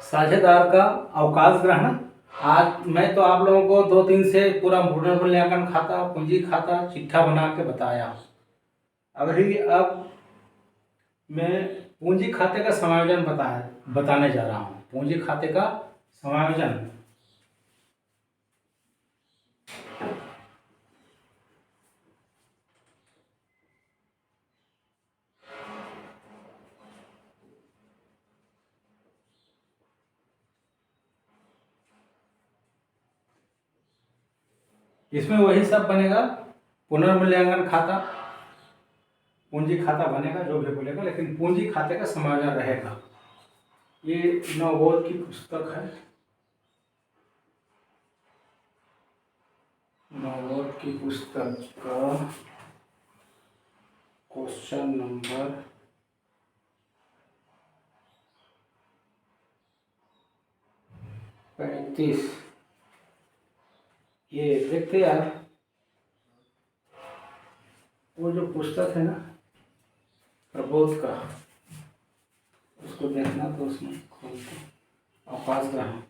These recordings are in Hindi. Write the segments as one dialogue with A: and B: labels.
A: साझेदार का अवकाश ग्रहण। आज मैं तो आप लोगों को 2 दिन से पूरा पुनर्मूल्यांकन खाता, पूंजी खाता चिट्ठा बना के बताया। अब मैं पूंजी खाते का समायोजन बताने जा रहा हूँ। पूंजी खाते का समायोजन। इसमें वही सब बनेगा, पुनर्मूल्यांकन खाता, पूंजी खाता बनेगा, जो भी बोलेगा, लेकिन पूंजी खाते का समायोजन रहेगा। ये नवबोध की पुस्तक है, नवबोध की पुस्तक का क्वेश्चन नंबर 35। ये देखते यार, वो जो पुस्तक है ना प्रबोध का, उसको देखना तो उसमें खोलते अवकाश ग्रहण।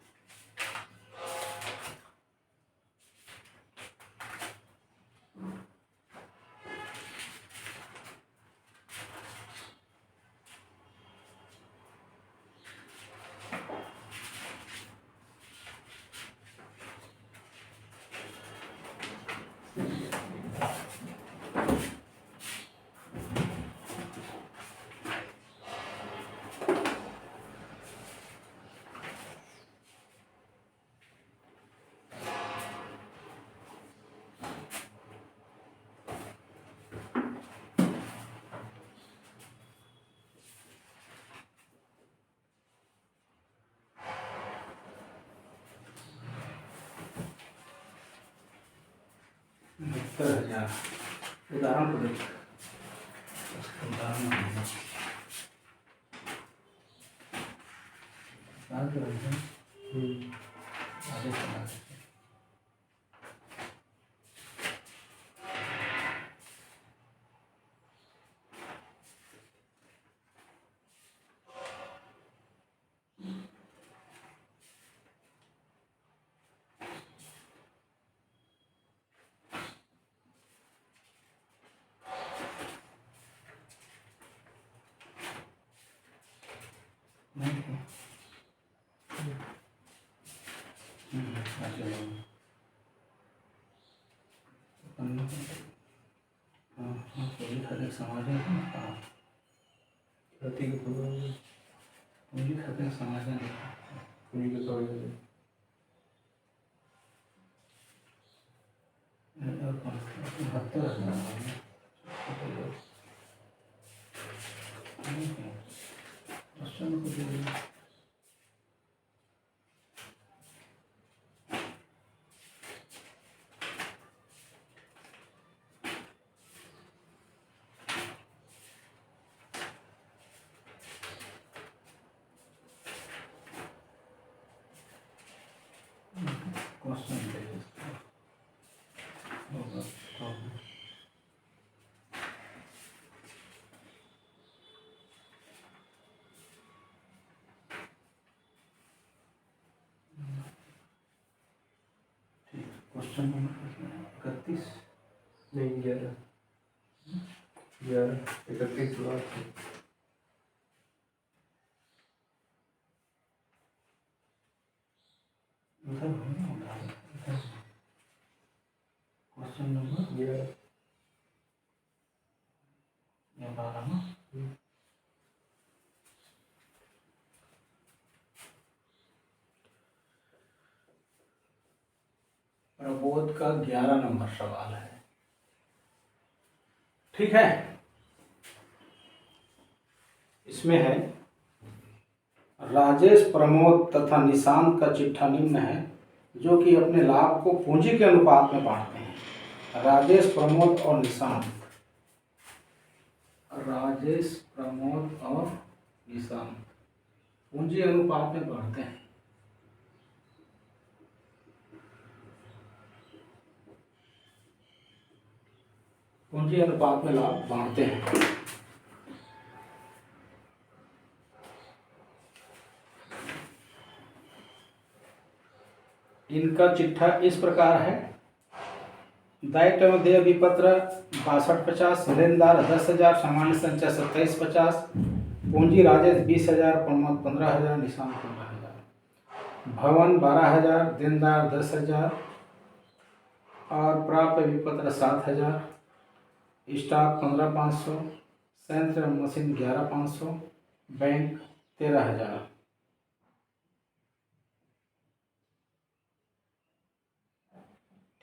A: उदाहरण को देख, आगे चला। समाधान पूंजी खाते समाधान पूंजी के तौर क्वेश्चन नंबर 31
B: नहीं 11 31
A: क्वेश्चन नंबर
B: 11
A: प्रबोध का 11 नंबर सवाल है। ठीक है, इसमें है राजेश, प्रमोद तथा निशांत का चिट्ठा निम्न है, जो कि अपने लाभ को पूंजी के अनुपात में बांटते हैं। राजेश, प्रमोद और निशांत, राजेश, प्रमोद और निशांत पूंजी अनुपात में बांटते हैं। पूंजी अनुपात में लाभ बांटते हैं। इनका चिट्ठा इस प्रकार है। दायित्व एवं देय विपत्र 6250, लेनदार 10,000, सामान्य संचय 2750, पूंजी राजेश 20,000, प्रमोद 15,000, निशान 15,000, भवन 12,000, देनदार 10,000 और प्राप्त विपत्र 7,000, स्टॉक 15,500, संयंत्र मशीन 11,500, बैंक 13,000।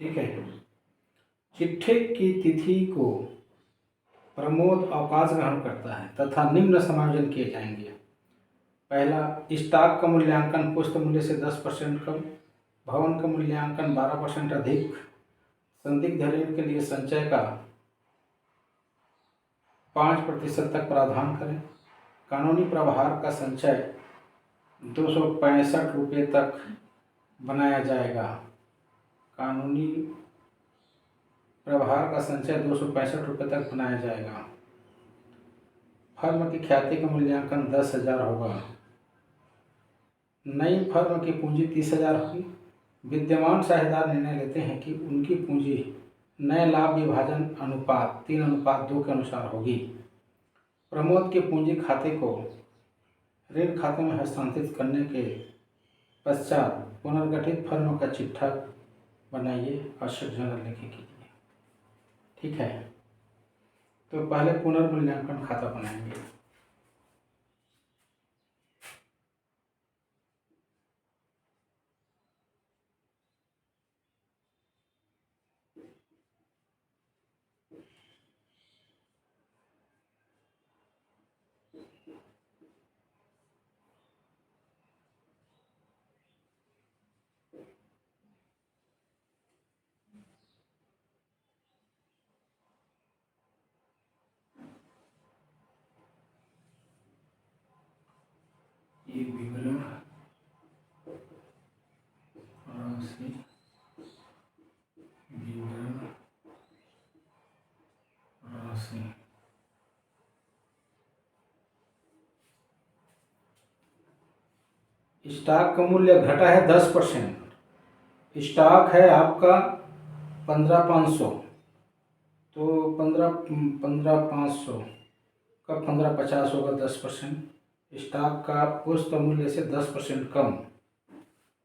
A: ठीक है। चिट्ठे की तिथि को प्रमोद अवकाश ग्रहण करता है तथा निम्न समायोजन किए जाएंगे। पहला, स्टॉक का मूल्यांकन पुस्त मूल्य से 10% कम, भवन का मूल्यांकन 12% अधिक, संदिग्ध ऋण के लिए संचय का 5% तक प्रावधान करें, कानूनी प्रभार का संचय 265 रुपये तक बनाया जाएगा। कानूनी प्रभार का संचय 265 रुपये तक बनाया जाएगा। फर्म की ख्याति का मूल्यांकन 10,000 होगा। नई फर्म की पूंजी 30,000 होगी। विद्यमान साझेदार निर्णय लेते हैं कि उनकी पूंजी नए लाभ विभाजन अनुपात 3:2 के अनुसार होगी। प्रमोद के पूंजी खाते को ऋण खाते में हस्तांतरित करने के पश्चात पुनर्गठित फर्म का चिट्ठा बनाइए, आवश्यक जर्नल लिखे कीजिए। ठीक है। तो पहले पुनर्मूल्यांकन खाता बनाएंगे। ये विवरण राशि विवरण राशि स्टॉक का मूल्य घटा है 10%। स्टॉक है आपका 15,500, तो 15,500 का 15,50 होगा 10%। स्टॉक का पुस्त मूल्य से 10% कम,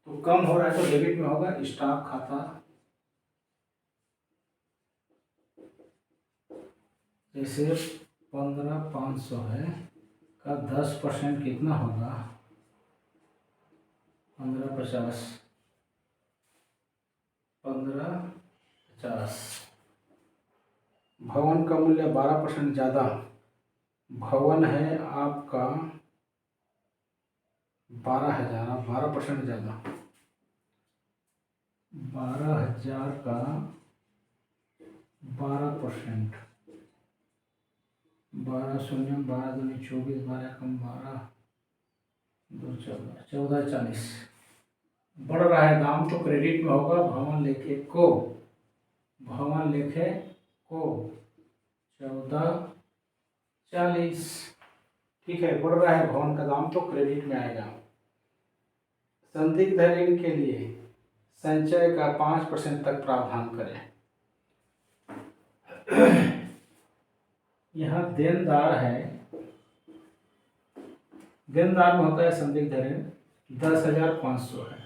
A: तो कम हो रहा है तो डेबिट में होगा। स्टॉक खाता जैसे 15,500 है का 10% कितना होगा 15,50, 15,50। भवन का मूल्य 12% ज़्यादा। भवन है आपका 12,000, 12% ज़्यादा। 12,000 का 12%, 12 शून्य 12 दूनी 24, 12 कम 12 2 14, 14,40 बढ़ रहा है दाम तो क्रेडिट में होगा। भवन लेखे को 14,40। ठीक है, बढ़ रहा है भवन का दाम तो क्रेडिट में आएगा। संदिग्ध ऋण के लिए संचय का 5% तक प्रावधान करें। यहाँ देनदार है, देनदार में होता है संदिग्ध ऋण 10,500 है,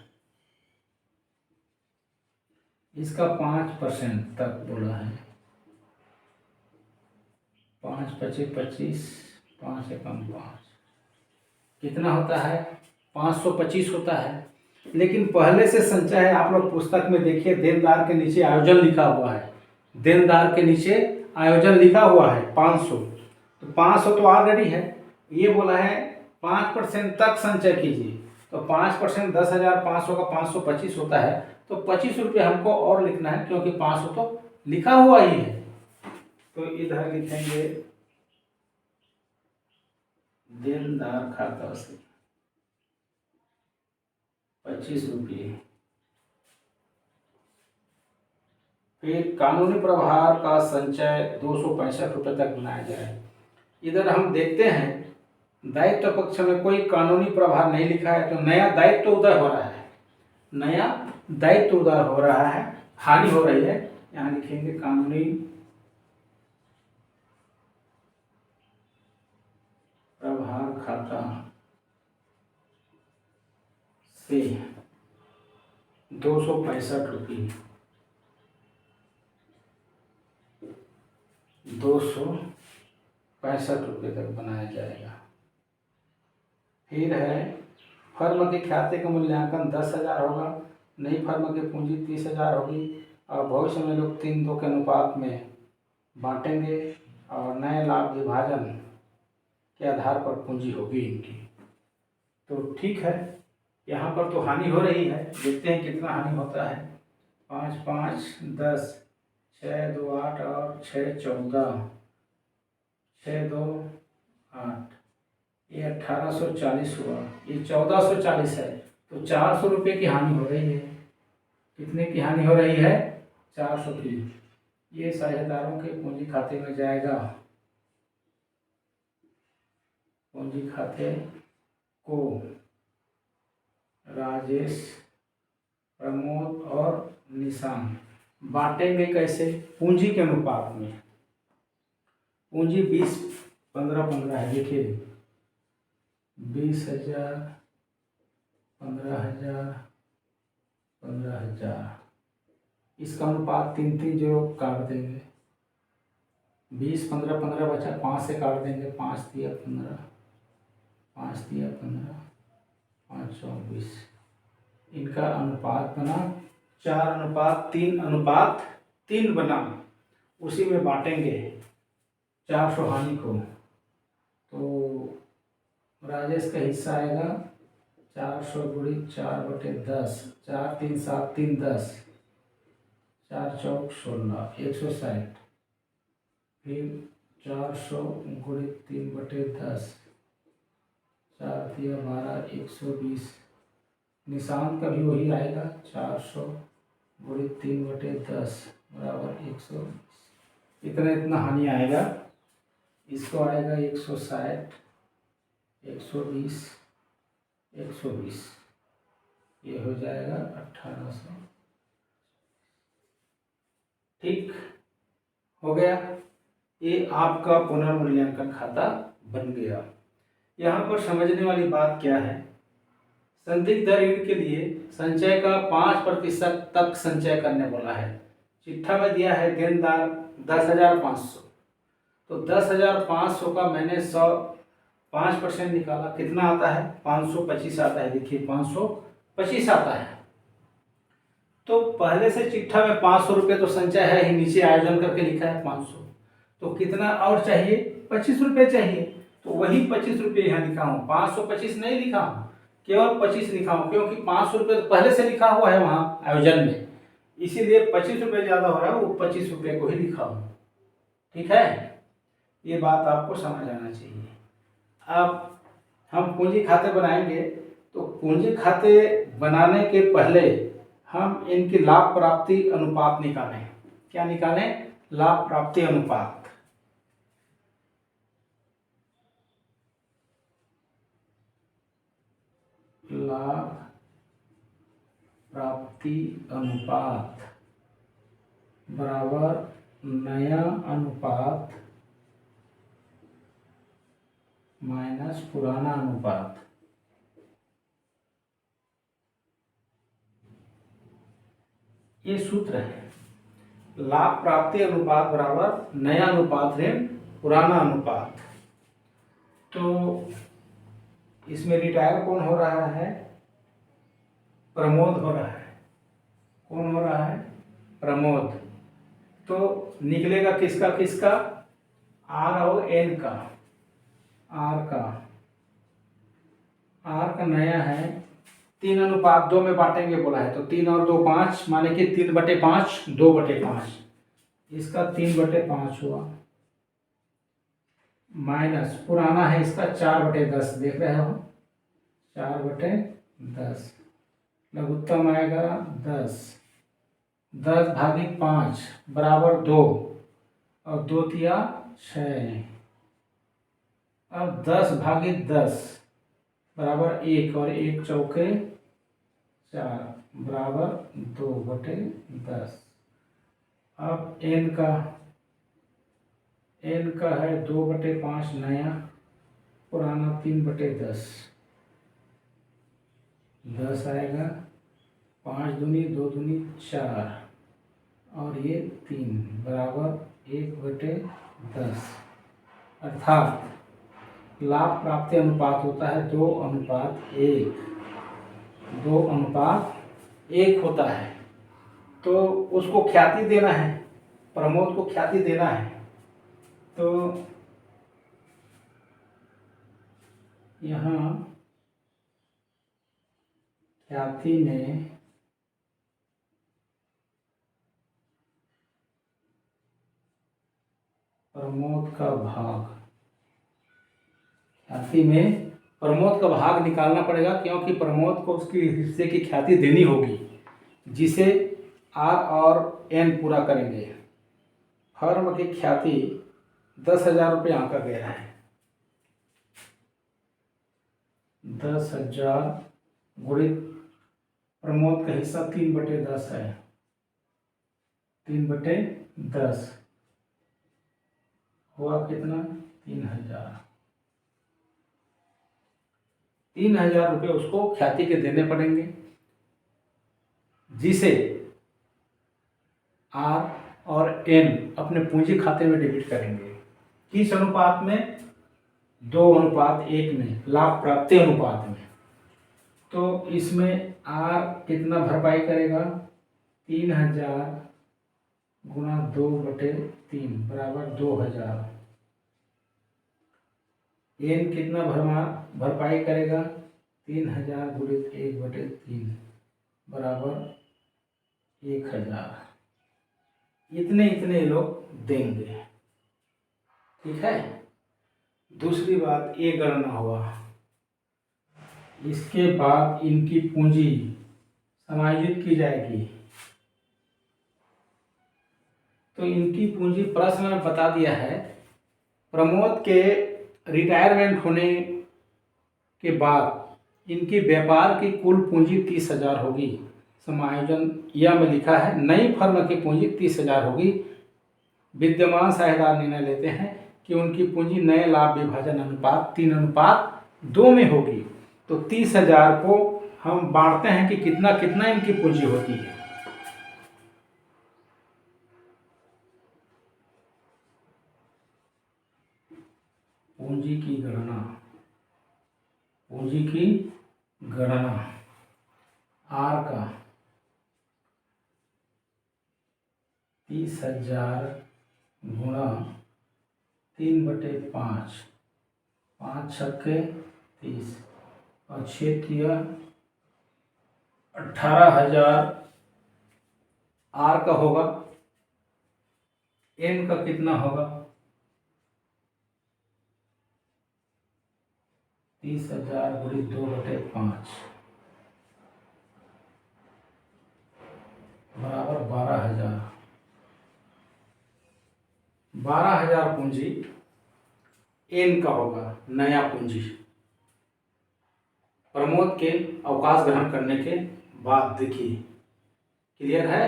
A: इसका 5% तक बोला है। 5 25 25, 5 एकम 5 कितना होता है 525 होता है। लेकिन पहले से संचय है, आप लोग पुस्तक में देखिए देनदार के नीचे आयोजन लिखा हुआ है। देनदार के नीचे आयोजन लिखा हुआ है 500, तो 500 तो ऑलरेडी है। ये बोला है 5% तक संचय कीजिए, तो 5% 10,500 का 525 होता है, तो 25 रुपये हमको और लिखना है क्योंकि 500 तो लिखा हुआ ही है। तो इधर लिखेंगे देनदार खाता से 25 रुपये। फिर कानूनी प्रभार का संचय 265 रुपये तक बनाया जाए। इधर हम देखते हैं दायित्व पक्ष में कोई कानूनी प्रभार नहीं लिखा है, तो नया दायित्व उदय हो रहा है। नया दायित्व उधार हो रहा है, हानि हो रही है। यहाँ लिखेंगे कानूनी प्रभार खाता से 265 रुपये तक बनाया जाएगा। फिर है फर्म के खाते का मूल्यांकन 10,000 होगा, नई फर्म की पूंजी 30,000 होगी और भविष्य में लोग 3:2 के अनुपात में बांटेंगे और नए लाभ विभाजन के आधार पर पूंजी होगी इनकी। तो ठीक है, यहाँ पर तो हानि हो रही है, देखते हैं कितना हानि होता है। 5 5 10, 6 2 8 और 6 14, 6 2 8, ये 1840 हुआ, ये 1440 है, तो 400 रुपये की हानि हो रही है। कितने की हानि हो रही है? 400 की। ये साझेदारों के पूंजी खाते में जाएगा। पूंजी खाते को राजेश, प्रमोद और निशान बांटेंगे कैसे? पूंजी के अनुपात में। पूंजी 20 15 15 है, देखिए 20,000 15,000 15,000, इसका अनुपात 3 3 0 काट देंगे। 20 15 15 बचा, 5 से काट देंगे, 5 दिया 15, 5 दिया 15, 5 24, इनका अनुपात बना 4:3:3 बना, उसी में बांटेंगे 400 हानि को। तो राजेश का हिस्सा आएगा 400 × 4/10, 4 3 7 3 10, 4 चौक 16, 160। फिर 400 × 3/10, 4 दिया 12, 120। निशान का भी वही आएगा 400 × 3/10 बराबर 120। इतना हानि आएगा। इसको आएगा 160, 120, 120, ये हो जाएगा 1800। ठीक हो गया, ये आपका पुनर्मूल्यांकन खाता बन गया। यहाँ पर समझने वाली बात क्या है? संदिग्ध ऋण के लिए संचय का 5% तक संचय करने बोला है। चिट्ठा में दिया है देनदार 10,500, तो 10,500 का मैंने 5% निकाला, कितना आता है? 525 आता है। देखिए 525 आता है। तो पहले से चिट्ठा में 500 रुपये तो संचय है ही, नीचे आयोजन करके लिखा है 500, तो कितना और चाहिए? 25 रुपये चाहिए। तो वही 25 रुपये यहाँ लिखा हूँ, 525 नहीं लिखा हूँ, केवल 25 लिखा हूँ, क्योंकि 500 रुपये तो पहले से लिखा हुआ है वहाँ आयोजन में, इसीलिए 25 रुपये ज़्यादा हो रहा है, वो 25 रुपये को ही लिखा हूँ। ठीक है, ये बात आपको समझ आना चाहिए। अब हम पूंजी खाते बनाएंगे, तो पूंजी खाते बनाने के पहले हम इनकी लाभ प्राप्ति अनुपात निकालें। क्या निकालें? लाभ प्राप्ति अनुपात। लाभ प्राप्ति अनुपात बराबर नया अनुपात माइनस पुराना अनुपात। ये सूत्र है, लाभ प्राप्ति अनुपात बराबर नया अनुपात ऋण पुराना अनुपात। तो इसमें रिटायर कौन हो रहा है? प्रमोद हो रहा है। कौन हो रहा है? प्रमोद। तो निकलेगा किसका किसका? आर और एन का। आर का नया है, 3:2 में बांटेंगे बोला है, तो 3 और 2 5, माने कि 3/5, 2/5, इसका 3/5 हुआ, माइनस पुराना है इसका 4/10, देख रहे हो 4/10, लघुत्तम आएगा 10, 10/5 बराबर 2, और 2 तिया 6। अब 10/10 बराबर 1, और 1 चौके 4, बराबर 2/10। अब एन का है 2/5 नया, पुराना 3/10। 10 आएगा, 5 दूनी 2 दूनी 4 और ये 3 बराबर 1/10। अर्थात लाभ प्राप्ति अनुपात होता है 2:1। 2:1 होता है। तो उसको ख्याति देना है, प्रमोद को ख्याति देना है। तो यहाँ ख्याति में प्रमोद का भाग, ख्याति में प्रमोद का भाग निकालना पड़ेगा, क्योंकि प्रमोद को उसकी हिस्से की ख्याति देनी होगी, जिसे आर और एन पूरा करेंगे। फर्म की ख्याति 10,000 रुपये आंका गया है। 10,000 गुणित प्रमोद का हिस्सा 3/10 है। 3/10 हुआ कितना? 3,000। 3,000 रुपये उसको ख्याति के देने पड़ेंगे, जिसे आर और एन अपने पूंजी खाते में डेबिट करेंगे। किस अनुपात में? 2:1 में, लाभ प्राप्ति अनुपात में। तो इसमें आर कितना भरपाई करेगा? 3,000 गुणा 2/3 बराबर 2,000। एन कितना भरपाई करेगा? 3,000 गुणित 1/3 बराबर 1,000। इतने इतने लोग देंगे। ठीक है। दूसरी बात, ये गणना हुआ। इसके बाद इनकी पूंजी समायोजित की जाएगी। तो इनकी पूंजी प्रश्न में बता दिया है। प्रमोद के रिटायरमेंट होने के बाद इनकी व्यापार की कुल पूंजी 30,000 होगी। समायोजन यह में लिखा है, नई फर्म की पूंजी 30,000 होगी। विद्यमान साझेदार निर्णय लेते हैं कि उनकी पूंजी नए लाभ विभाजन अनुपात 3:2 में होगी। तो 30,000 को हम बांटते हैं कि कितना कितना इनकी पूंजी होती है। पूंजी की गणना आर का 30,000 गुणा 3/5, 5 छक्के 30 और 6 तिया 18,000 आर का होगा। एन का कितना होगा? 30,000 गुणित 2/5 बराबर 12,000। 12,000 पूंजी एन का होगा, नया पूंजी, प्रमोद के अवकाश ग्रहण करने के बाद। देखिए, क्लियर है?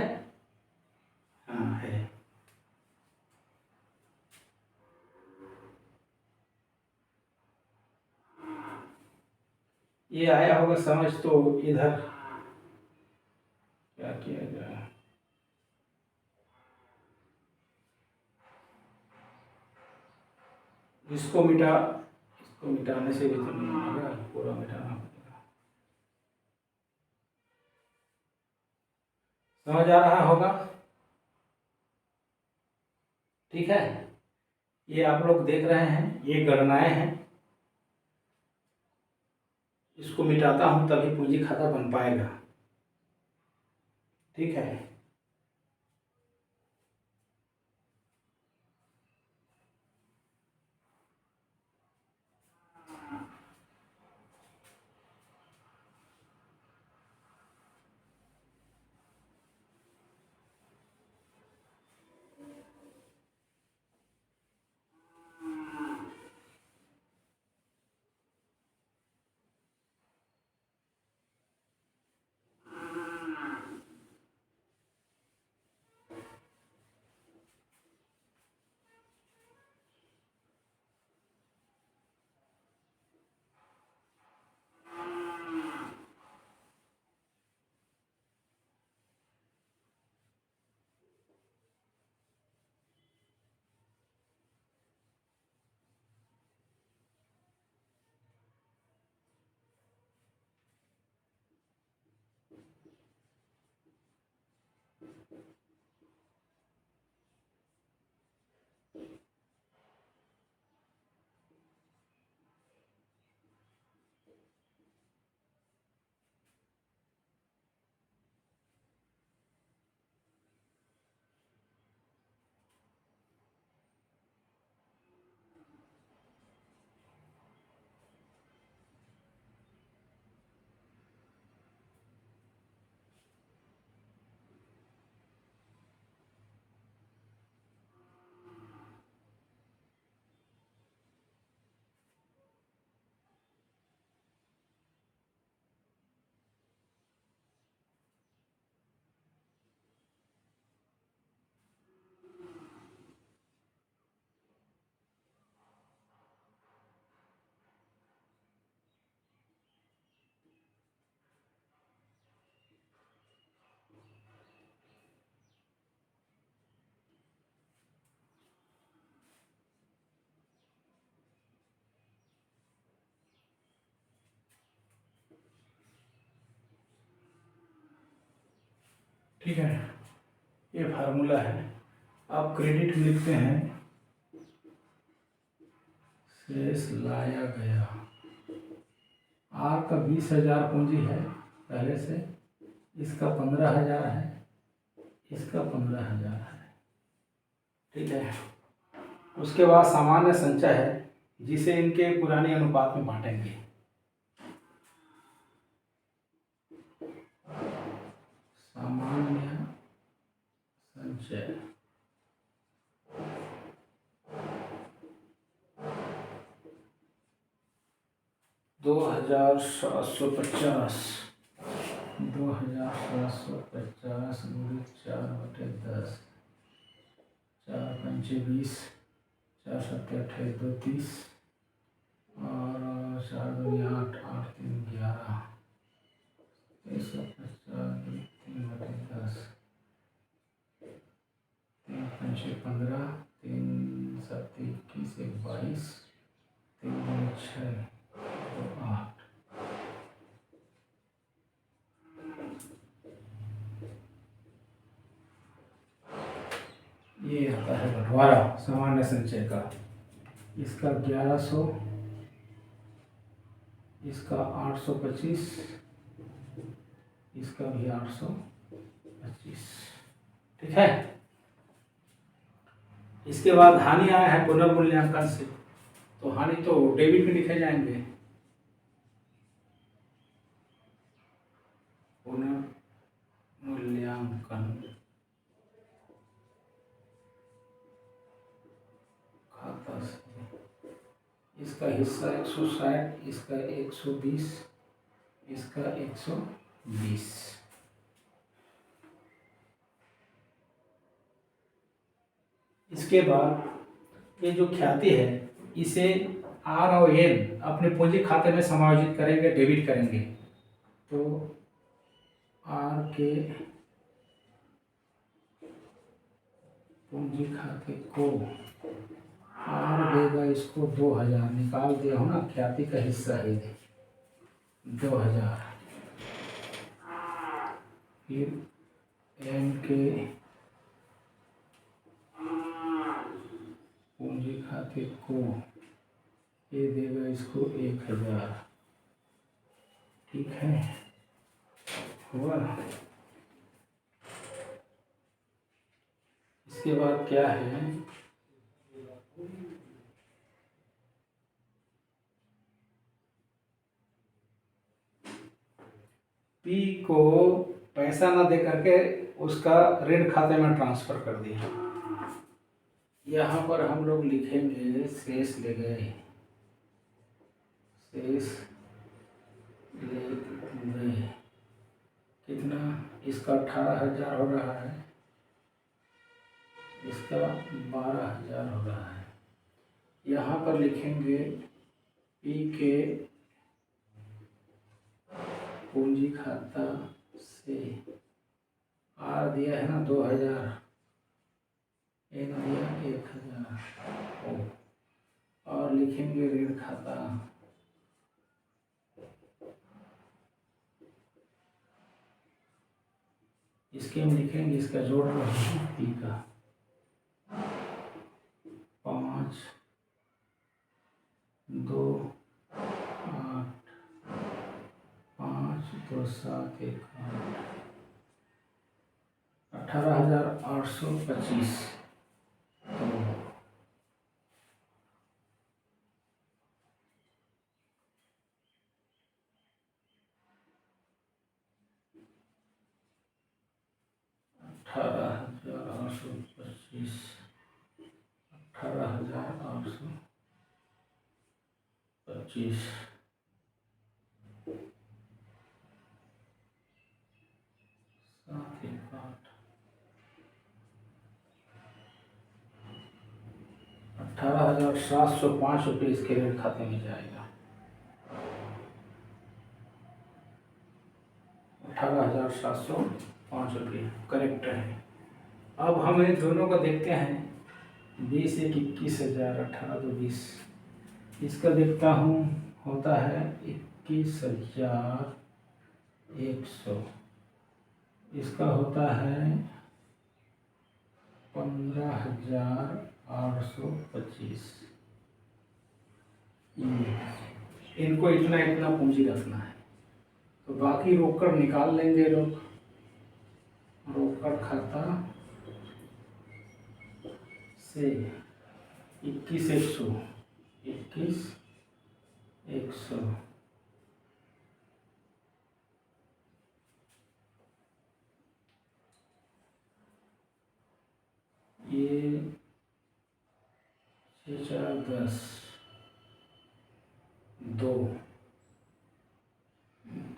A: हाँ है। ये आया होगा समझ। तो इधर क्या किया जाए? इसको मिटाने से भी तो नहीं आएगा, पूरा मिटाना पड़ेगा। समझ आ रहा होगा? ठीक है। ये आप लोग देख रहे हैं, ये गणनाएं हैं। इसको मिटाता हूं तभी पूंजी खाता बन पाएगा। ठीक है। ठीक है, ये फार्मूला है। अब क्रेडिट में लिखते हैं शेष लाया गया। आर का 20,000 पूंजी है पहले से, इसका 15,000 है, इसका 15,000 है। ठीक है, उसके बाद सामान्य संचय है जिसे इनके पुराने अनुपात में बांटेंगे। सामान्य संचय 2,750 गुणित 4/10, 4×5 = 20, 4×7 = 32, और 4×2 = 8, 8×3 = 11, 350 3/10, 3×5 = 15, 3×7 = 21, 22, 3×6 = 8। ये आता है बंटवारा सामान्य संचय का। इसका 1100, इसका 825, इसका भी 825। ठीक है, इसके बाद हानि आया है पुनर्मूल्यांकन से, तो हानि तो डेबिट में लिखे जाएंगे। पुनर्मूल्यांकन खाता से इसका हिस्सा 160, इसका 120, इसका 120। इसके बाद ये जो ख्याति है इसे आर और एन अपने पूंजी खाते में समायोजित करेंगे, डेबिट करेंगे। तो आर के पूंजी खाते को आर देगा इसको 2,000, निकाल दिया हो ना, ख्याति का हिस्सा है 2,000। फिर एन के पूंजी खाते को ये देगा इसको 1,000। ठीक है, हुआ। इसके बाद क्या है, पी को पैसा ना दे करके उसका ऋण खाते में ट्रांसफर कर दिया। यहाँ पर हम लोग लिखेंगे शेष ले गए, शेष ले गए कितना, इसका 18,000 हो रहा है, इसका 12,000 हो रहा है। यहाँ पर लिखेंगे पी के पूंजी खाता से आर दिया है ना 2,000, एन दिया 1,000, और लिखेंगे ऋण खाता। इसके हम लिखेंगे, इसका जोड़ रहे पी का 5, 2, 8, 5, 2, 7, 1, 18,825। तो 18,825, 18,825 7, 1, 8, 18,705 रुपये इसके ऋण खाते में जाएगा। 18,705 रुपये करेक्ट है। अब हम इन दोनों को देखते हैं, 20 1 21,000, 18 2 20, इसका देखता हूँ होता है 21,100, इसका होता है 15,825। इनको इतना इतना पूंजी रखना है, तो बाकी रोकड़ निकाल लेंगे लोग। रोकड़ खाता से 21,100, 21,100 ये 6,4,10 2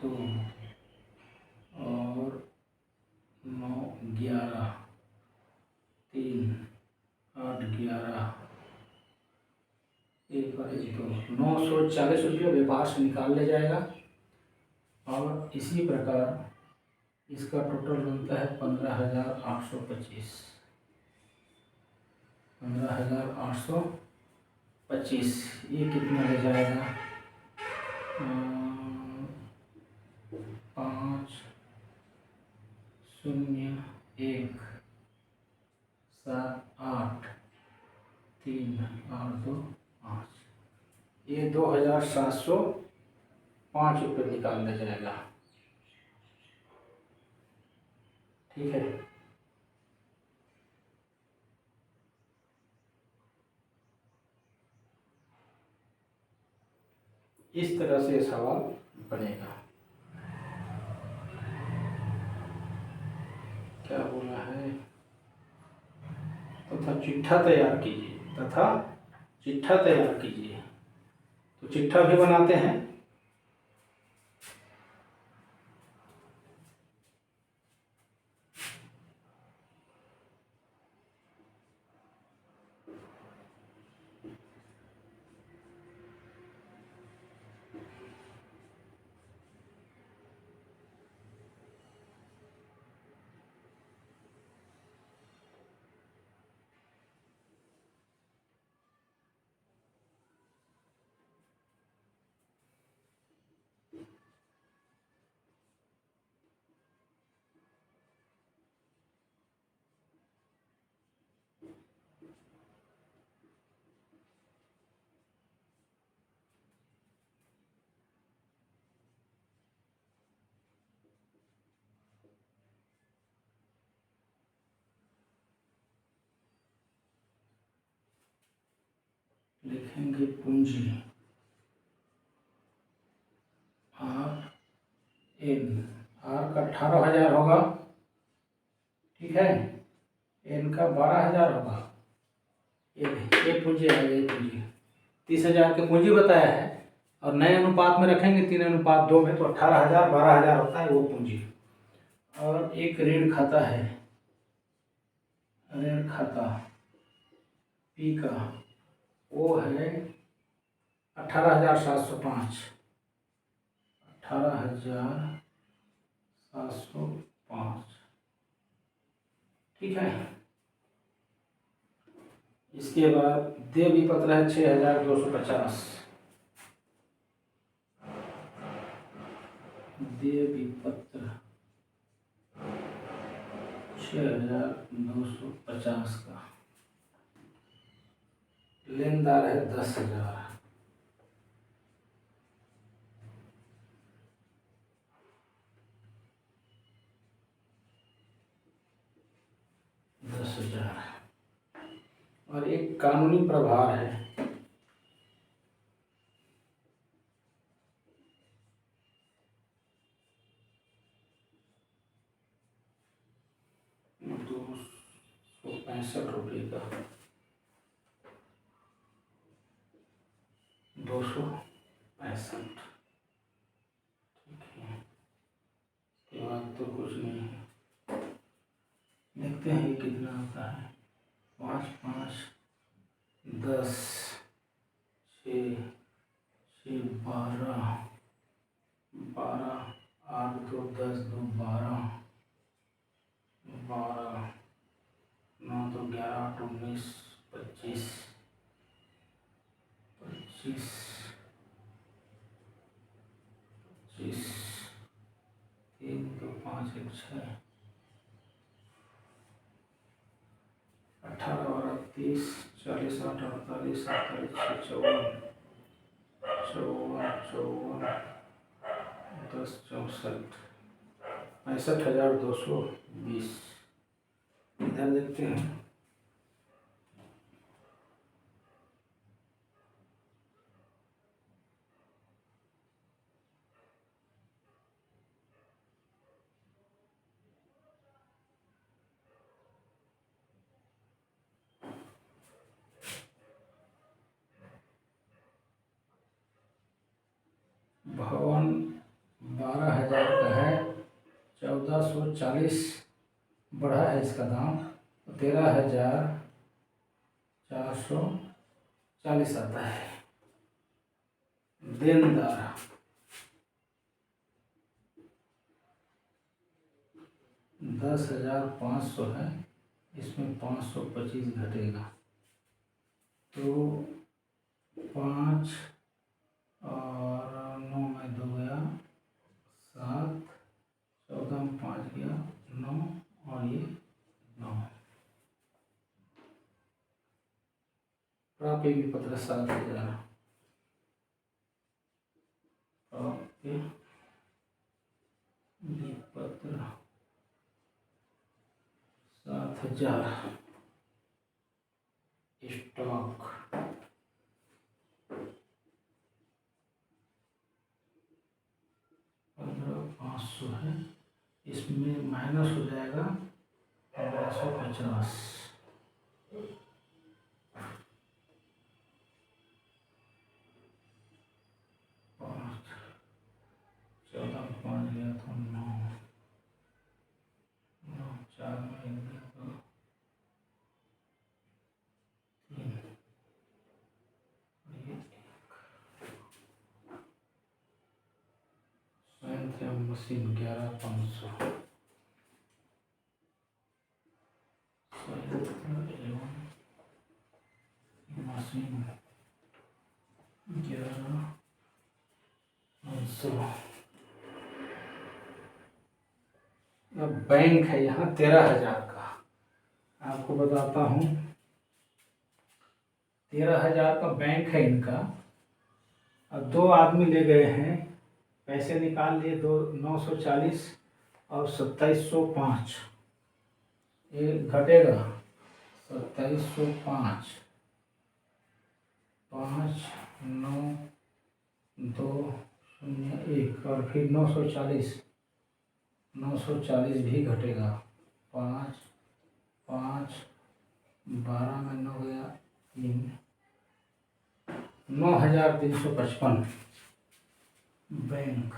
A: 2 और 9, 11 3 8, 11 1 और 1 2 940 रुपये व्यापार से निकाल ले जाएगा। और इसी प्रकार इसका टोटल बनता है 15,825। 15,825 ये कितना ले जाएगा? 5 0 1 7 8 3 8 2 5 ये 2,705 रुपये निकाल ले जाएगा। ठीक है। इस तरह से सवाल बनेगा। क्या बोला है? तथा चिट्ठा तैयार कीजिए। तो चिट्ठा भी बनाते हैं। लिखेंगे पूंजी RN। R का 18,000 होगा, ठीक है। N का 12,000 होगा। ये पूंजी है, ये पूंजी 30,000 की पूंजी बताया है। और नए अनुपात में रखेंगे 3:2 में, तो 18,000 12,000 होता है वो पूंजी। और एक ऋण खाता है, ऋण खाता P का, वो है 18,705। 18,705, ठीक है। इसके बाद देय विपत्र है 6,250। देय विपत्र 6,250 का। लेनदार है 10,000। 10,000। और एक कानूनी प्रभार है, ₹265 का। 265, ठीक है। इसके बाद तो कुछ नहीं है। देखते हैं कितना होता है। 5 5 10 6 6 12 12 8 2 10 2 12 12 9 2 11 8 19 25 25 25 3 2 5 1 6 30 40 8 48 47 54 54 10 64 65,220। इधर देखते हैं। भवन 12,000 का है, 1440 बढ़ा है इसका दाम, 13,440 आता है। देनदार 10,500 है, इसमें 525 घटेगा तो 5 और 9 में 2 गया 7, 14 में 5 गया 9 और ये 9। प्राप्य भी पत्र 7,000। प्राप्य पत्र 7,000। स्टॉक 15,500 है, इसमें माइनस हो जाएगा 1550। 14 में 5 गया तो 9 4 में 1 गया तो 3 और ये 1। संयंत्र मशीन 11,500। मशीन 11,500। अब बैंक है यहाँ 13,000 का, आपको बताता हूँ। 13,000 का बैंक है इनका। अब 2 आदमी ले गए हैं, पैसे निकाल लिए, 940 और 2705। ये घटेगा 2705, 5 9 2 0 1 और फिर 940 भी घटेगा। 5 5 12 में 9 गया 3, 9,355 बैंक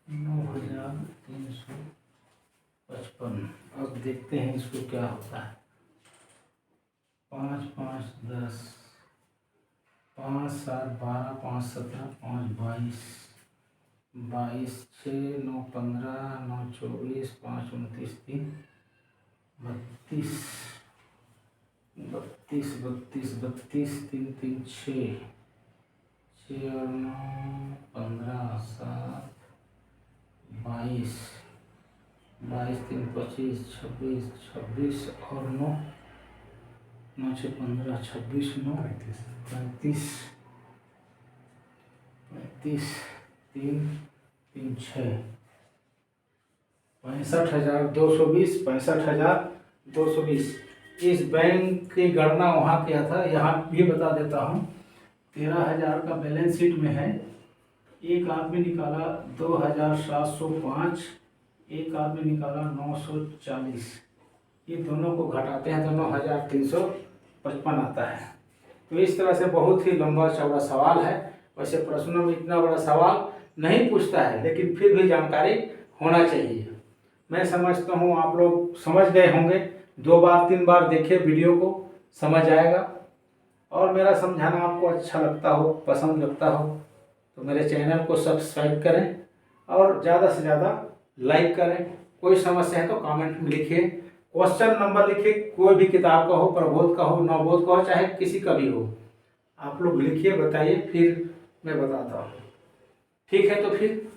A: 9,355। अब देखते हैं इसको क्या होता है। 5 5 10, 5 7 12, 5 17, 5 22, 22 6 9 15, 9 24, 5 29 3 32, 32 32 32 3 3 6 6 और 9 15 7 22 22 3 25 26 26 और 9 9 6 15 26 9 35 35 3 3 6 65,220 65,220। इस बैंक की गणना वहाँ किया था, यहाँ भी बता देता हूँ। 13,000 का बैलेंस शीट में है। एक आदमी निकाला 2,705, एक आदमी निकाला 940। ये दोनों को घटाते हैं तो 9,355 आता है। तो इस तरह से बहुत ही लंबा चौड़ा सवाल है। वैसे प्रश्नों में इतना बड़ा सवाल नहीं पूछता है, लेकिन फिर भी जानकारी होना चाहिए। मैं समझता हूँ आप लोग समझ गए होंगे। 2 बार 3 बार देखिए वीडियो को, समझ आएगा। और मेरा समझाना आपको अच्छा लगता हो, पसंद लगता हो तो मेरे चैनल को सब्सक्राइब करें और ज़्यादा से ज़्यादा लाइक करें। कोई समस्या है तो कमेंट में लिखिए, क्वेश्चन नंबर लिखिए, कोई भी किताब का हो, प्रबोध का हो, नवबोध का हो, चाहे किसी का भी हो, आप लोग लिखिए, बताइए, फिर मैं बताता हूँ। ठीक है, तो फिर